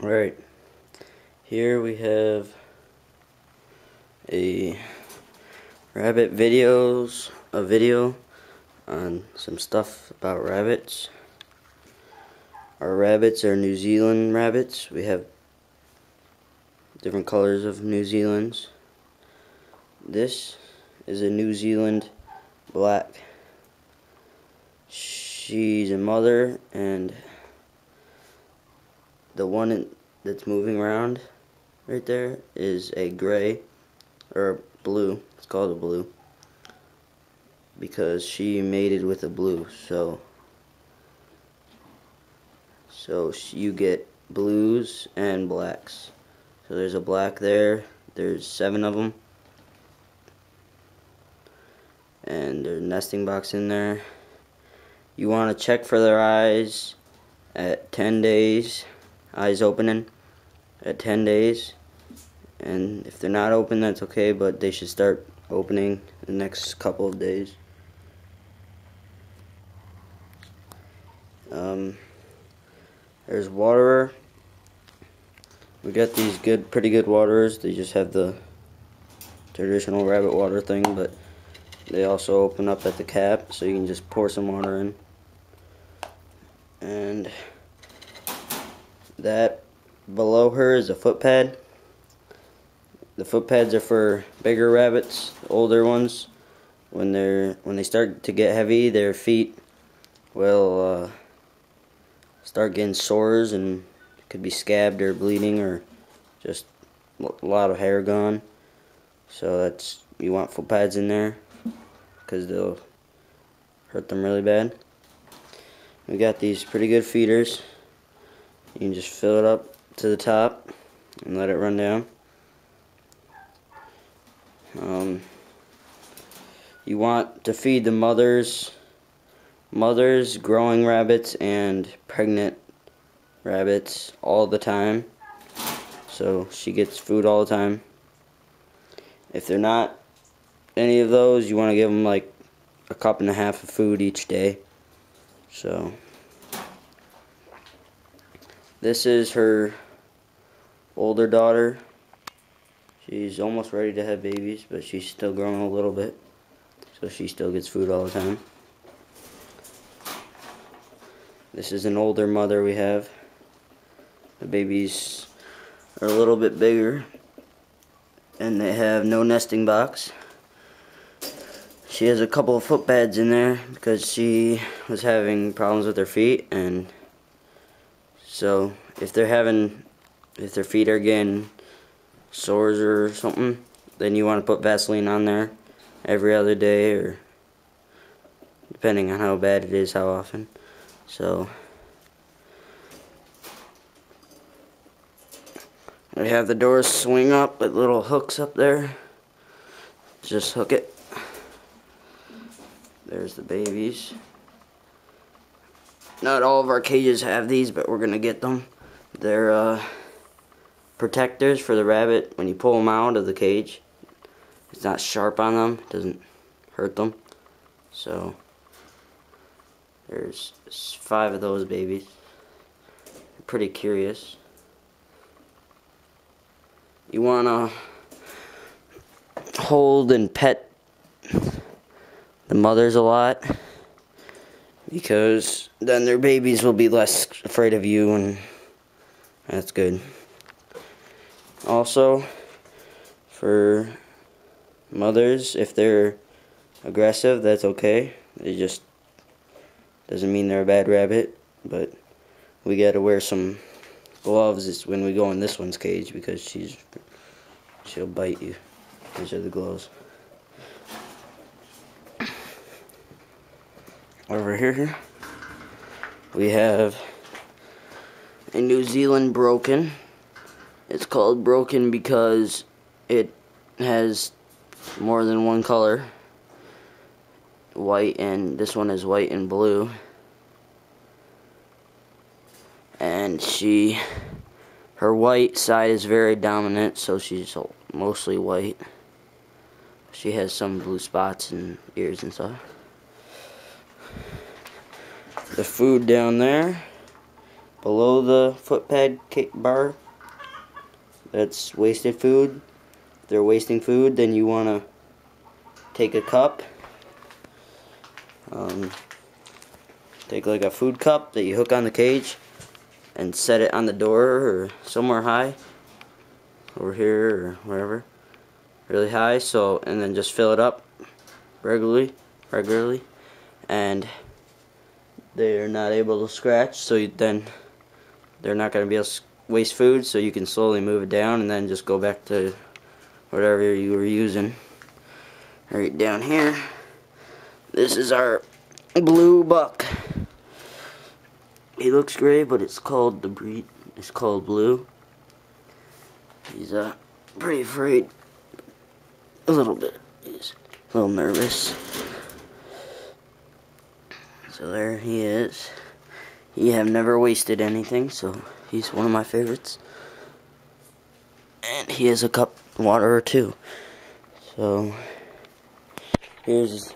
Alright, here we have a a video on some stuff about rabbits. Our rabbits are New Zealand rabbits. We have different colors of New Zealand's. This is a New Zealand black. She's a mother, and the one that's moving around right there is a gray, or blue. It's called a blue because she mated with a blue. So you get blues and blacks. So there's a black there. There's 7 of them, and there's a nesting box in there. You want to check for their eyes at 10 days. Eyes opening at 10 days, and if they're not open, that's okay, but they should start opening the next couple of days. There's waterer. We got these pretty good waterers. They just have the traditional rabbit water thing, but they also open up at the cap, so you can just pour some water in. And that below her is a foot pad. The foot pads are for bigger rabbits, older ones. When they start to get heavy, their feet will start getting sores, and it could be scabbed or bleeding or just a lot of hair gone. So you want foot pads in there because they'll hurt them really bad. We got these pretty good feeders. You can just fill it up to the top and let it run down. You want to feed the mothers, growing rabbits, and pregnant rabbits all the time. So she gets food all the time. If they're not any of those, you want to give them like a cup and a half of food each day. So this is her older daughter. She's almost ready to have babies, but she's still growing a little bit, so she still gets food all the time. This is an older mother we have. The babies are a little bit bigger, and they have no nesting box. She has a couple of foot pads in there because she was having problems with her feet, and so if their feet are getting sores or something, then you want to put Vaseline on there every other day, or depending on how bad it is, how often. So we have the doors swing up with little hooks up there. Just hook it. There's the babies. Not all of our cages have these, but we're gonna get them. They're protectors for the rabbit. When you pull them out of the cage, it's not sharp on them, it doesn't hurt them. So there's 5 of those babies. They're pretty curious. You wanna hold and pet the mothers a lot, because then their babies will be less afraid of you, and that's good. Also, for mothers, if they're aggressive, that's okay. It just doesn't mean they're a bad rabbit, but we gotta wear some gloves when we go in this one's cage, because she'll bite you. These are the gloves. Over here we have a New Zealand broken. It's called broken because it has more than one color, white, and this one is white and blue. And her white side is very dominant, so she's mostly white. She has some blue spots and ears and stuff. The food down there below the foot pad bar, that's wasted food. If they're wasting food, then you want to take a cup, take like a food cup that you hook on the cage and set it on the door or somewhere high, over here or wherever, really high, so, and then just fill it up regularly, and they're not able to scratch, so then they're not going to be able to waste food, so you can slowly move it down and then just go back to whatever you were using. Right down here, this is our blue buck. He looks gray, but it's called the breed. It's called Blue. He's pretty afraid. A little bit. He's a little nervous. So there he is. He have never wasted anything, so he's one of my favorites. And he has a cup of water or two. So here's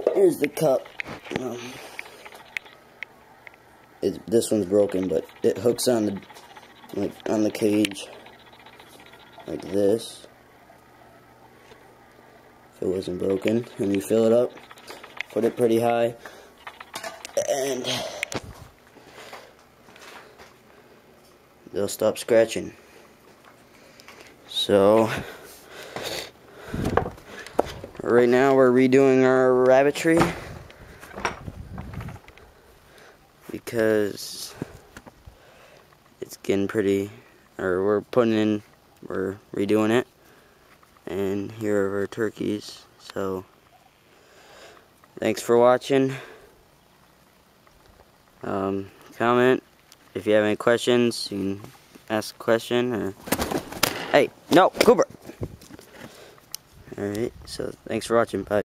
the cup. This one's broken, but it hooks on the cage like this. If it wasn't broken, and you fill it up, put it pretty high, and they'll stop scratching. So right now we're redoing our Rabbitry because it's getting pretty, or we're redoing it, and here are our turkeys. So thanks for watching. Comment if you have any questions. You can ask a question, or hey, no, Cooper. Alright, so thanks for watching. Bye.